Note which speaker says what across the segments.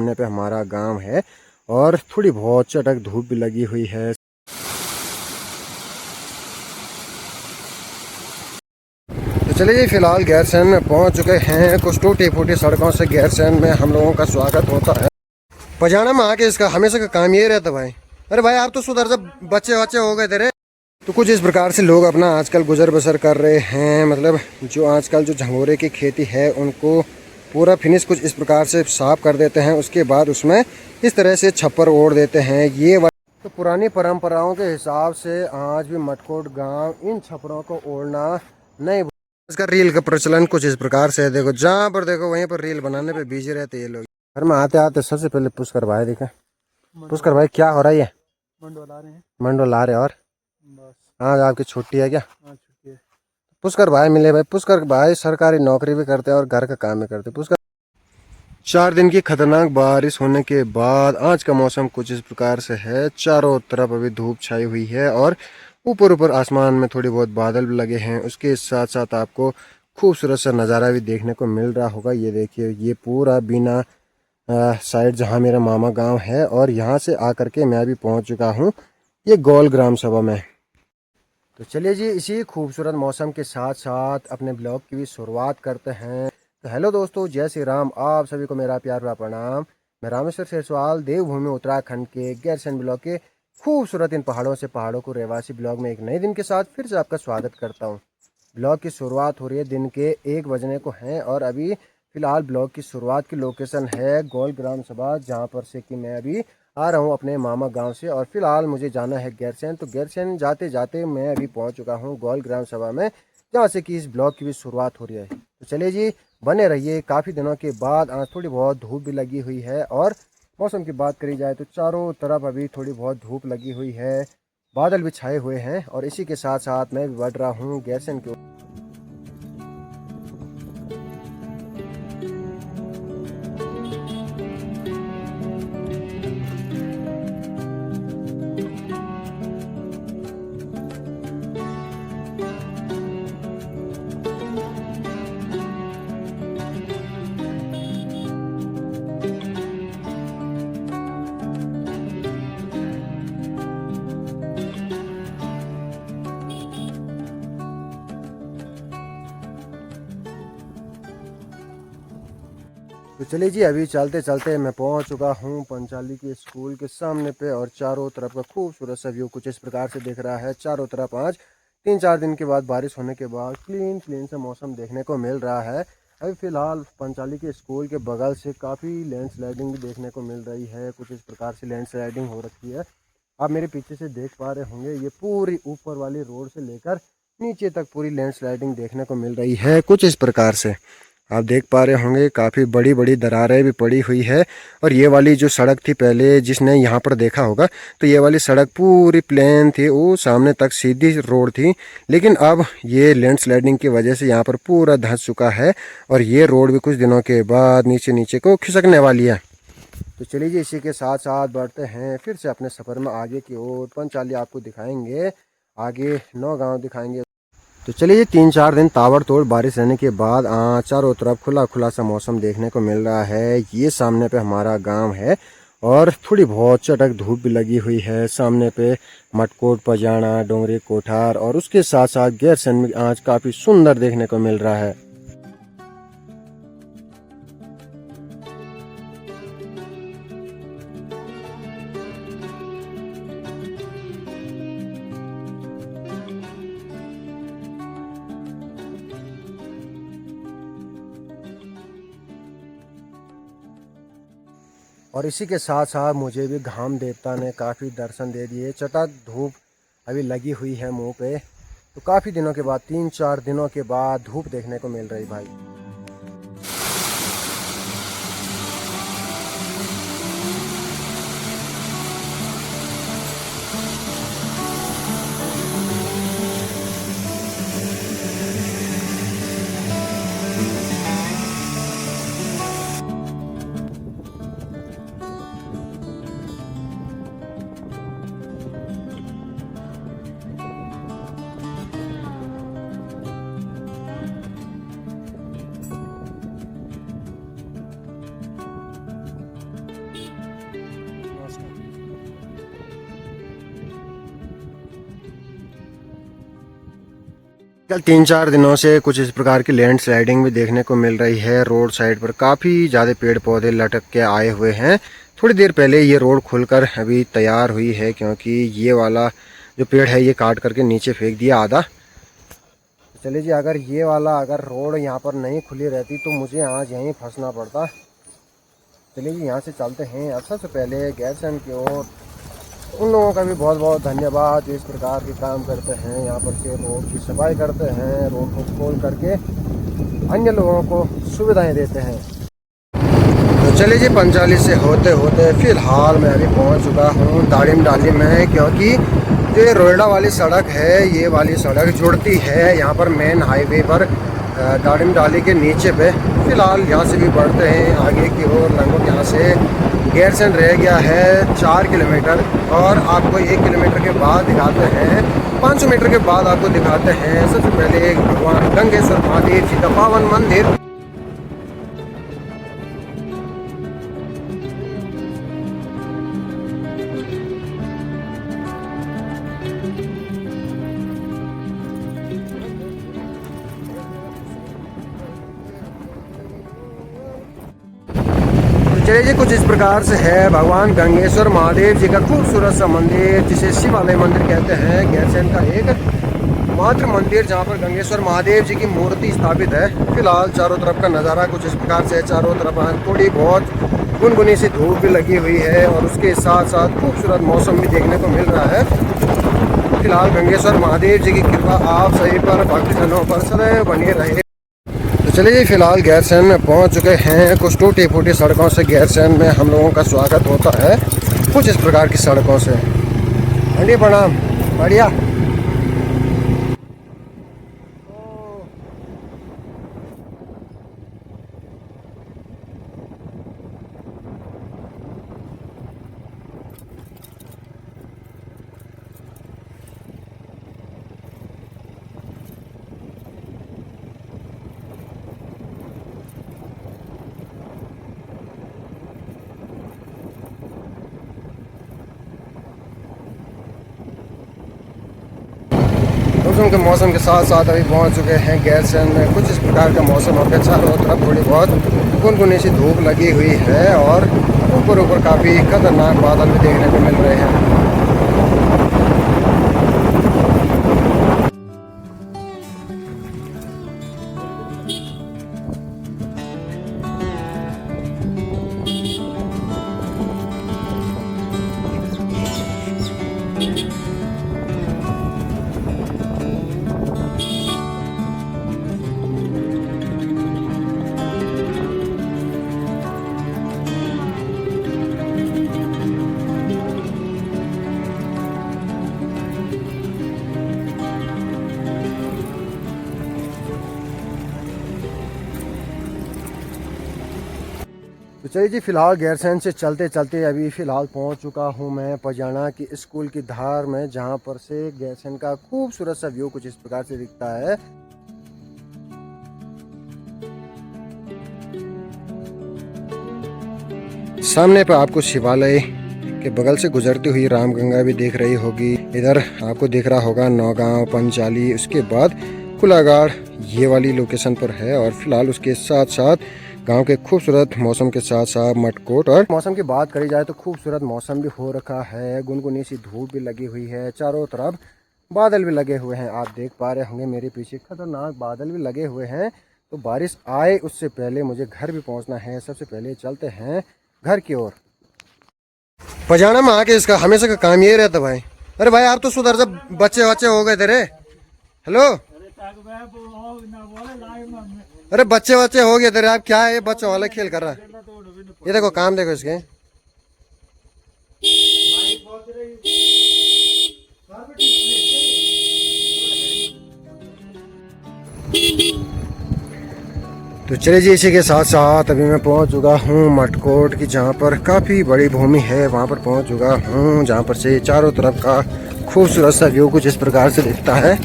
Speaker 1: सामने पे हमारा गांव है और थोड़ी बहुत चटक धूप भी लगी हुई है। तो चलिए जी, फिलहाल गैरसैंण में पहुंच चुके हैं। कुछ टूटी फूटी सड़कों से गैरसैंण में हम लोगों का स्वागत होता है। पजाना में आके इसका हमेशा का काम ये रहता भाई। अरे भाई आप तो सुधर, जब बच्चे बच्चे हो गए तेरे। तो कुछ इस प्रकार से लोग अपना आजकल गुजर बसर कर रहे हैं। मतलब जो आजकल जो झंगोरे की खेती है उनको पूरा फिनिश कुछ इस प्रकार से साफ कर देते हैं। उसके बाद उसमें इस तरह से छप्पर ओढ़ देते हैं। ये तो पुरानी परंपराओं के हिसाब से आज भी मटकोट गांव इन छप्परों को ओढ़ना नहीं। इसका रील का प्रचलन कुछ इस प्रकार से है। देखो जहाँ पर देखो वहीं पर रील बनाने पे बिजी रहते ये लोग। घर में आते आते सबसे पहले पुष्कर भाई देखा। पुष्कर भाई क्या हो रहा है? ये
Speaker 2: मंडो ला रहे हैं।
Speaker 1: मंडो ला रहे। और
Speaker 2: बस
Speaker 1: आज आपकी छुट्टी है क्या?
Speaker 2: आज छुट्टी है।
Speaker 1: पुष्कर भाई मिले भाई। पुष्कर भाई सरकारी नौकरी भी करते हैं और घर का काम भी करते हैं। पुष्कर 4 दिन की खतरनाक बारिश होने के बाद आज का मौसम कुछ इस प्रकार से है। चारों तरफ अभी धूप छाई हुई है और ऊपर ऊपर आसमान में थोड़ी बहुत बादल भी लगे हैं। उसके साथ साथ आपको खूबसूरत सा नज़ारा भी देखने को मिल रहा होगा। ये देखिए, ये पूरा बीना साइड जहाँ मेरा मामा गांव है और यहाँ से आकर के मैं अभी पहुँच चुका हूँ ये गोल ग्राम सभा में। तो चलिए जी, इसी खूबसूरत मौसम के साथ साथ अपने ब्लॉग की भी शुरुआत करते हैं। तो हेलो दोस्तों, जय श्री राम। आप सभी को मेरा प्यार भरा प्रणाम। मैं रामेश्वर शेरसवाल देवभूमि उत्तराखंड के गैरसैंण ब्लॉक के खूबसूरत इन पहाड़ों को रहवासी ब्लॉग में एक नए दिन के साथ फिर से आपका स्वागत करता हूँ। ब्लॉग की शुरुआत हो रही है, दिन के 1 बजने को हैं और अभी फ़िलहाल ब्लॉग की शुरुआत की लोकेशन है गोल ग्राम सभा, जहाँ पर से कि मैं अभी आ रहा हूँ अपने मामा गांव से। और फिलहाल मुझे जाना है गैरसैंण। तो गैरसैंण जाते जाते मैं अभी पहुँच चुका हूँ गोल ग्राम सभा में, जहाँ से कि इस ब्लॉग की भी शुरुआत हो रही है। तो चलिए जी, बने रहिए। काफ़ी दिनों के बाद आज थोड़ी बहुत धूप भी लगी हुई है और मौसम की बात करी जाए तो चारों तरफ अभी थोड़ी बहुत धूप लगी हुई है, बादल भी छाए हुए हैं। और इसी के साथ साथ मैं भी बढ़ रहा हूँ गैरसैंण के। तो चलिए जी, अभी चलते चलते मैं पहुंच चुका हूं पंचाली के स्कूल के सामने पे और चारों तरफ का खूबसूरत सा व्यू कुछ इस प्रकार से दिख रहा है। चारों तरफ आज 3-4 दिन के बाद बारिश होने के बाद क्लीन सा मौसम देखने को मिल रहा है। अभी फ़िलहाल पंचाली के स्कूल के बगल से काफ़ी लैंडस्लाइडिंग भी देखने को मिल रही है। कुछ इस प्रकार से लैंडस्लाइडिंग हो रखी है। आप मेरे पीछे से देख पा रहे होंगे, ये पूरी ऊपर वाली रोड से लेकर नीचे तक पूरी लैंडस्लाइडिंग देखने को मिल रही है। कुछ इस प्रकार से आप देख पा रहे होंगे काफ़ी बड़ी बड़ी दरारें भी पड़ी हुई है। और ये वाली जो सड़क थी पहले, जिसने यहाँ पर देखा होगा, तो ये वाली सड़क पूरी प्लेन थी, वो सामने तक सीधी रोड थी। लेकिन अब ये लैंडस्लाइडिंग की वजह से यहाँ पर पूरा धंस चुका है और ये रोड भी कुछ दिनों के बाद नीचे नीचे को खिसकने वाली है। तो चलिए जी, इसी के साथ साथ बढ़ते हैं फिर से अपने सफ़र में आगे की ओर। पंचाली आपको दिखाएंगे, आगे 9 गाँव दिखाएंगे। तो चलिए, 3-4 दिन ताबड़तोड़ बारिश रहने के बाद चारों तरफ खुला खुला सा मौसम देखने को मिल रहा है। ये सामने पे हमारा गांव है और थोड़ी बहुत चटक धूप भी लगी हुई है। सामने पे मटकोट, पजाना, डोंगरी, कोठार और उसके साथ साथ गैरसैंण में आज काफ़ी सुंदर देखने को मिल रहा है। और इसी के साथ साथ मुझे भी घाम देवता ने काफ़ी दर्शन दे दिए। चटक धूप अभी लगी हुई है मुंह पे। तो काफ़ी दिनों के बाद, 3-4 दिनों के बाद धूप देखने को मिल रही भाई। कल 3-4 दिनों से कुछ इस प्रकार की लैंड स्लाइडिंग भी देखने को मिल रही है। रोड साइड पर काफ़ी ज़्यादा पेड़ पौधे लटक के आए हुए हैं। थोड़ी देर पहले ये रोड खुलकर अभी तैयार हुई है, क्योंकि ये वाला जो पेड़ है ये काट करके नीचे फेंक दिया आधा। चलिए जी, अगर ये वाला रोड यहाँ पर नहीं खुली रहती तो मुझे आज यहीं फंसना पड़ता। चलिए जी, यहाँ से चलते हैं। अब सबसे पहले गैरसैंण की ओर उन लोगों का भी बहुत बहुत धन्यवाद जो इस प्रकार के काम करते हैं। यहाँ पर से रोड की सफाई करते हैं, रोड को खोल करके अन्य लोगों को सुविधाएं देते हैं। तो चलिए जी, पंचाली से होते होते फिलहाल मैं अभी पहुँच चुका हूँ दाड़िम डाली में, क्योंकि जो ये रोयडा वाली सड़क है ये वाली सड़क जुड़ती है यहाँ पर मेन हाईवे पर दाड़िम डाली के नीचे पे। फिलहाल यहाँ से भी बढ़ते हैं आगे की ओर। लगभग यहाँ से गैरसैंण रह गया है 4 किलोमीटर, और आपको 1 किलोमीटर के बाद दिखाते हैं, 500 मीटर के बाद आपको दिखाते हैं सबसे पहले भगवान गंगेश्वर महादेव जी का पावन मंदिर। चलिए जी, कुछ इस प्रकार से है भगवान गंगेश्वर महादेव जी का खूबसूरत सा मंदिर, जिसे शिवालय मंदिर कहते हैं। गैरसैंण का एक मात्र मंदिर जहां पर गंगेश्वर महादेव जी की मूर्ति स्थापित है। फिलहाल चारों तरफ का नज़ारा कुछ इस प्रकार से है। चारों तरफ थोड़ी बहुत गुनगुनी सी धूप भी लगी हुई है, और उसके साथ साथ खूबसूरत मौसम भी देखने को मिल रहा है। फिलहाल गंगेश्वर महादेव जी की कृपा आप सभी पर, भक्तजनों पर सदैव बनी रहे। चलिए जी, फिलहाल गैरसैंण में पहुंच चुके हैं। कुछ टूटी फूटी सड़कों से गैरसैंण में हम लोगों का स्वागत होता है, कुछ इस प्रकार की सड़कों से। आंटी प्रणाम, बढ़िया। मौसम के साथ साथ अभी पहुंच चुके हैं गैरसैंण में। कुछ इस प्रकार का मौसम हो गया। चारों तरफ थोड़ी बहुत गुनगुनी सी धूप लगी हुई है, और ऊपर ऊपर काफ़ी खतरनाक बादल भी देखने को मिल रहे हैं। तो चलिए जी, फिलहाल गैरसैंण से चलते चलते अभी फ़िलहाल पहुंच चुका हूं मैं पजाना की स्कूल की धार में, जहां पर से गैरसैंण का खूबसूरत सा व्यू कुछ इस प्रकार से दिखता है। सामने पर आपको शिवालय के बगल से गुजरती हुई रामगंगा भी देख रही होगी। इधर आपको दिख रहा होगा नौगांव, पंचाली, उसके बाद कुलागाड़ ये वाली लोकेशन पर है। और फिलहाल उसके साथ साथ गांव के खूबसूरत मौसम के साथ साथ मटकोट। और मौसम की बात करी जाए तो खूबसूरत मौसम भी हो रखा है। गुनगुनी सी धूप भी लगी हुई है, चारों तरफ बादल भी लगे हुए हैं। आप देख पा रहे होंगे मेरे पीछे खतरनाक बादल भी लगे हुए हैं। तो बारिश आए उससे पहले मुझे घर भी पहुंचना है। सबसे पहले चलते हैं घर की ओर। पजाना में आके इसका हमेशा का काम ये रहता भाई। अरे भाई आप तो सुधर जा, बच्चे बच्चे हो गए तेरे। हेलो, अरे बच्चे बच्चे हो गए तेरे। आप क्या है ये बच्चों वाला खेल कर रहा है? ये देखो काम देखो इसके। तो चलिए जी, इसी के साथ साथ अभी मैं पहुंच चुका हूं मटकोट की, जहां पर काफ़ी बड़ी भूमि है। वहां पर पहुंच चुका हूं, जहां पर से चारों तरफ का खूबसूरत सा व्यू कुछ इस प्रकार से दिखता है।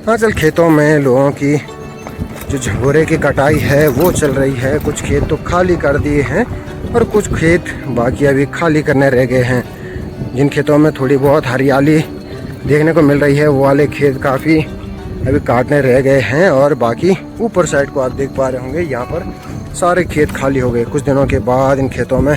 Speaker 1: आजकल खेतों में लोगों की जो झंगोरे की कटाई है वो चल रही है। कुछ खेत तो खाली कर दिए हैं, और कुछ खेत बाकी अभी खाली करने रह गए हैं। जिन खेतों में थोड़ी बहुत हरियाली देखने को मिल रही है वो वाले खेत काफ़ी अभी काटने रह गए हैं और बाकी ऊपर साइड को आप देख पा रहे होंगे यहाँ पर सारे खेत खाली हो गए। कुछ दिनों के बाद इन खेतों में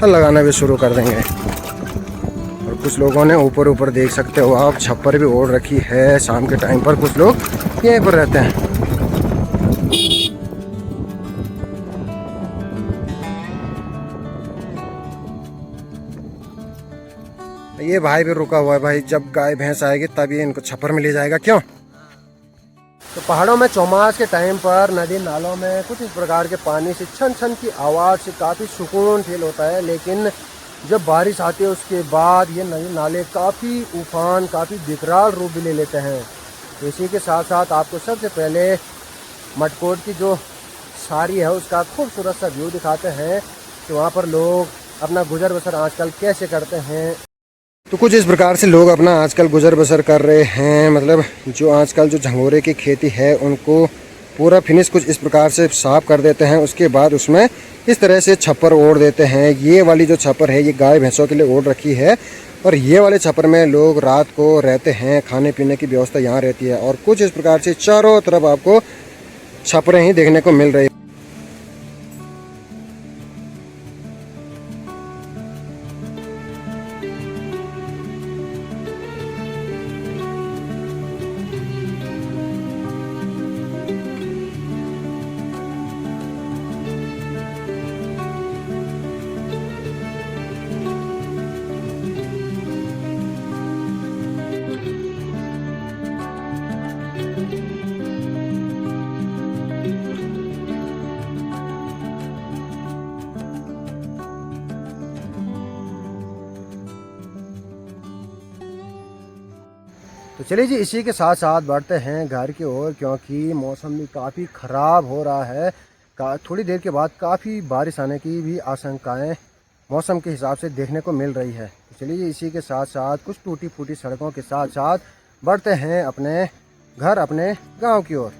Speaker 1: हल लगाना भी शुरू कर देंगे। और कुछ लोगों ने ऊपर ऊपर देख सकते हो आप छप्पर भी ओढ़ रखी है। शाम के टाइम पर कुछ लोग यहीं पर रहते हैं। ये भाई भी रुका हुआ है भाई, जब गाय भैंस आएगी तब ये इनको छप्पर में ले जाएगा। क्यों? तो पहाड़ों में चौमास के टाइम पर नदी नालों में कुछ इस प्रकार के पानी से छन छन की आवाज़ से काफ़ी सुकून फील होता है। लेकिन जब बारिश आती है उसके बाद ये नदी नाले काफ़ी उफान, काफ़ी विकराल रूप भी ले लेते हैं। तो इसी के साथ साथ आपको सबसे पहले मटकोट की जो सारी है उसका खूबसूरत सा व्यू दिखाते हैं कि वहाँ पर लोग अपना गुजर बसर आजकल कैसे करते हैं। तो कुछ इस प्रकार से लोग अपना आजकल गुजर बसर कर रहे हैं। मतलब जो आजकल जो झंगोरे की खेती है उनको पूरा फिनिश कुछ इस प्रकार से साफ कर देते हैं। उसके बाद उसमें इस तरह से छप्पर ओढ़ देते हैं। ये वाली जो छप्पर है ये गाय भैंसों के लिए ओढ़ रखी है और ये वाले छप्पर में लोग रात को रहते हैं। खाने पीने की व्यवस्था यहाँ रहती है और कुछ इस प्रकार से चारों तरफ आपको छप्परें ही देखने को मिल रही है। तो चलिए जी, इसी के साथ साथ बढ़ते हैं घर की ओर, क्योंकि मौसम भी काफ़ी ख़राब हो रहा है। थोड़ी देर के बाद काफ़ी बारिश आने की भी आशंकाएं मौसम के हिसाब से देखने को मिल रही है। तो चलिए जी, इसी के साथ साथ कुछ टूटी फूटी सड़कों के साथ साथ बढ़ते हैं अपने घर, अपने गांव की ओर।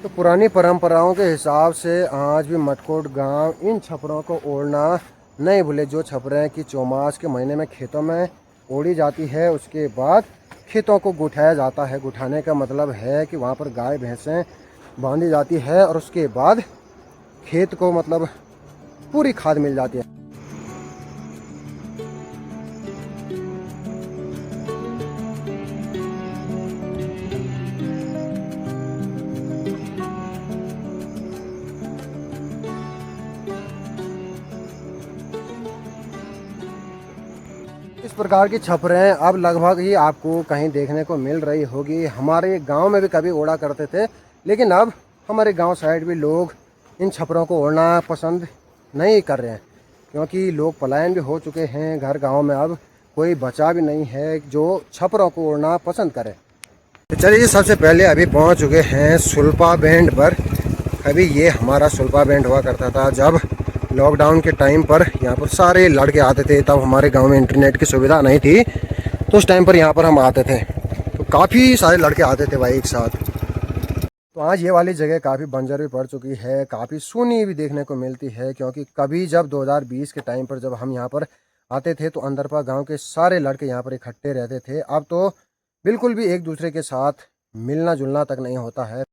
Speaker 1: तो पुरानी परंपराओं के हिसाब से आज भी मटकोट गांव इन छपरों को ओढ़ना नहीं भूले। जो छपरें कि चौमास के महीने में खेतों में ओढ़ी जाती है, उसके बाद खेतों को गुठाया जाता है। गुठाने का मतलब है कि वहाँ पर गाय भैंसें बांधी जाती है और उसके बाद खेत को मतलब पूरी खाद मिल जाती है। इस प्रकार की छपरें अब लगभग ही आपको कहीं देखने को मिल रही होगी। हमारे गांव में भी कभी ओढ़ा करते थे, लेकिन अब हमारे गांव साइड भी लोग इन छपरों को ओढ़ना पसंद नहीं कर रहे हैं, क्योंकि लोग पलायन भी हो चुके हैं। घर गांव में अब कोई बचा भी नहीं है जो छपरों को ओढ़ना पसंद करे। तो चलिए, सबसे पहले अभी पहुंच चुके हैं सुल्पा बैंड पर। अभी ये हमारा सुल्पा बैंड हुआ करता था जब लॉकडाउन के टाइम पर यहाँ पर सारे लड़के आते थे। तब हमारे गांव में इंटरनेट की सुविधा नहीं थी, तो उस टाइम पर यहाँ पर हम आते थे तो काफ़ी सारे लड़के आते थे भाई एक साथ। तो आज ये वाली जगह काफ़ी बंजर भी पड़ चुकी है, काफ़ी सूनी भी देखने को मिलती है, क्योंकि कभी जब 2020 के टाइम पर जब हम यहाँ पर आते थे तो अंदरपा गाँव के सारे लड़के यहाँ पर इकट्ठे रहते थे। अब तो बिल्कुल भी एक दूसरे के साथ मिलना जुलना तक नहीं होता है।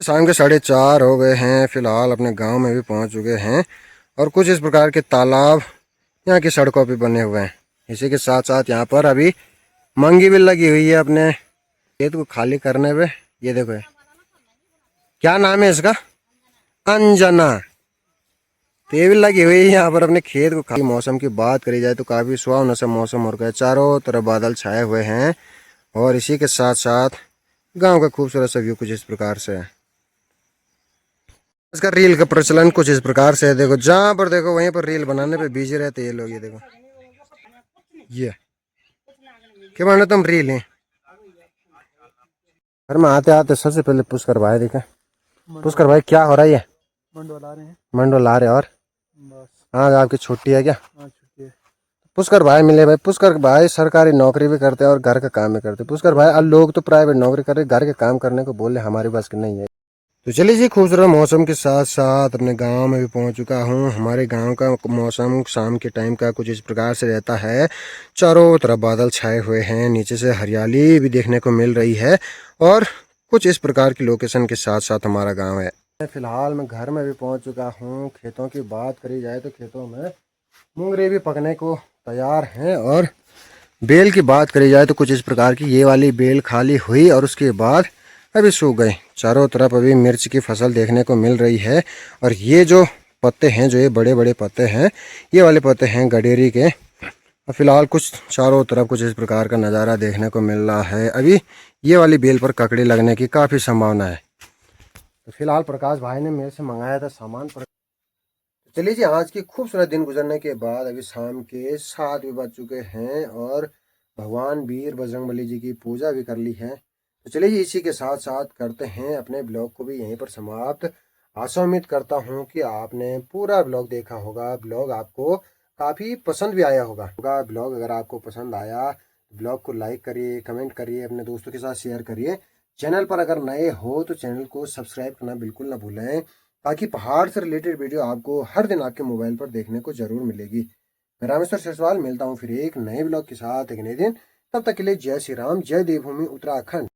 Speaker 1: शाम के 4:30 हो गए हैं। फ़िलहाल अपने गाँव में भी पहुँच चुके हैं और कुछ इस प्रकार के तालाब यहाँ की सड़कों पे बने हुए हैं। इसी के साथ साथ यहाँ पर अभी मंगी भी लगी हुई है अपने खेत को खाली करने पे। ये देखो, क्या नाम है इसका? अंजना। तो ये भी लगी हुई है यहाँ पर अपने खेत को खाली। मौसम की बात करी जाए तो काफ़ी सुहावना सा मौसम हो गया है, चारों तरफ बादल छाए हुए हैं और इसी के साथ साथ गाँव का खूबसूरत सा व्यू कुछ इस प्रकार से है। इसका रील का प्रचलन कुछ इस प्रकार से है। देखो, जहाँ पर देखो वहीं पर रील बनाने पे बिजी रहते ये लोग। ये देखो, ये क्या मानो तुम रील हैं। घर में आते आते सबसे पहले पुष्कर भाई देखे। पुष्कर भाई, क्या हो रहा है? ये
Speaker 2: मंडोला रहे हैं
Speaker 1: मंडो ला रहे। और
Speaker 2: बस।
Speaker 1: आज आपकी छुट्टी है क्या?
Speaker 2: हाँ, छुट्टी है।
Speaker 1: पुष्कर भाई मिले भाई। पुष्कर भाई सरकारी नौकरी भी करते हैं और घर का काम भी करते हैं। पुष्कर भाई अब लोग तो प्राइवेट नौकरी कर रहे, घर के काम करने को बोले हमारी बस की नहीं है। तो चलिए जी, खूबसूरत मौसम के साथ साथ अपने गांव में भी पहुंच चुका हूं। हमारे गांव का मौसम शाम के टाइम का कुछ इस प्रकार से रहता है। चारों तरफ बादल छाए हुए हैं, नीचे से हरियाली भी देखने को मिल रही है और कुछ इस प्रकार की लोकेशन के साथ साथ हमारा गांव है। फिलहाल मैं घर में भी पहुंच चुका हूं। खेतों की बात करी जाए तो खेतों में मूंगरे भी पकने को तैयार हैं और बेल की बात करी जाए तो कुछ इस प्रकार की ये वाली बेल खाली हुई और उसके बाद अभी सूख गए। चारों तरफ अभी मिर्च की फसल देखने को मिल रही है और ये जो पत्ते हैं, जो ये बड़े बड़े पत्ते हैं, ये वाले पत्ते हैं गडेरी के। फिलहाल कुछ चारों तरफ कुछ इस प्रकार का नज़ारा देखने को मिल रहा है। अभी ये वाली बेल पर ककड़ी लगने की काफ़ी संभावना है। तो फिलहाल प्रकाश भाई ने मेरे से मंगाया था सामान। चलिए जी, आज की खूबसूरत दिन गुजरने के बाद अभी शाम के 7 भी बज चुके हैं और भगवान वीर बजरंगबली जी की पूजा भी कर ली है। तो चलिए जी, इसी के साथ साथ करते हैं अपने ब्लॉग को भी यहीं पर समाप्त। आशा उम्मीद करता हूँ कि आपने पूरा ब्लॉग देखा होगा। ब्लॉग आपको काफ़ी पसंद भी आया होगा। ब्लॉग अगर आपको पसंद आया तो ब्लॉग को लाइक करिए, कमेंट करिए, अपने दोस्तों के साथ शेयर करिए। चैनल पर अगर नए हो तो चैनल को सब्सक्राइब करना बिल्कुल ना भूलें, ताकि पहाड़ से रिलेटेड वीडियो आपको हर दिन आपके मोबाइल पर देखने को जरूर मिलेगी। मैं रामेश्वर शेरसवाल मिलता हूँ फिर एक नए ब्लॉग के साथ एक नए दिन। तब तक के लिए जय श्री राम, जय देवभूमि उत्तराखंड।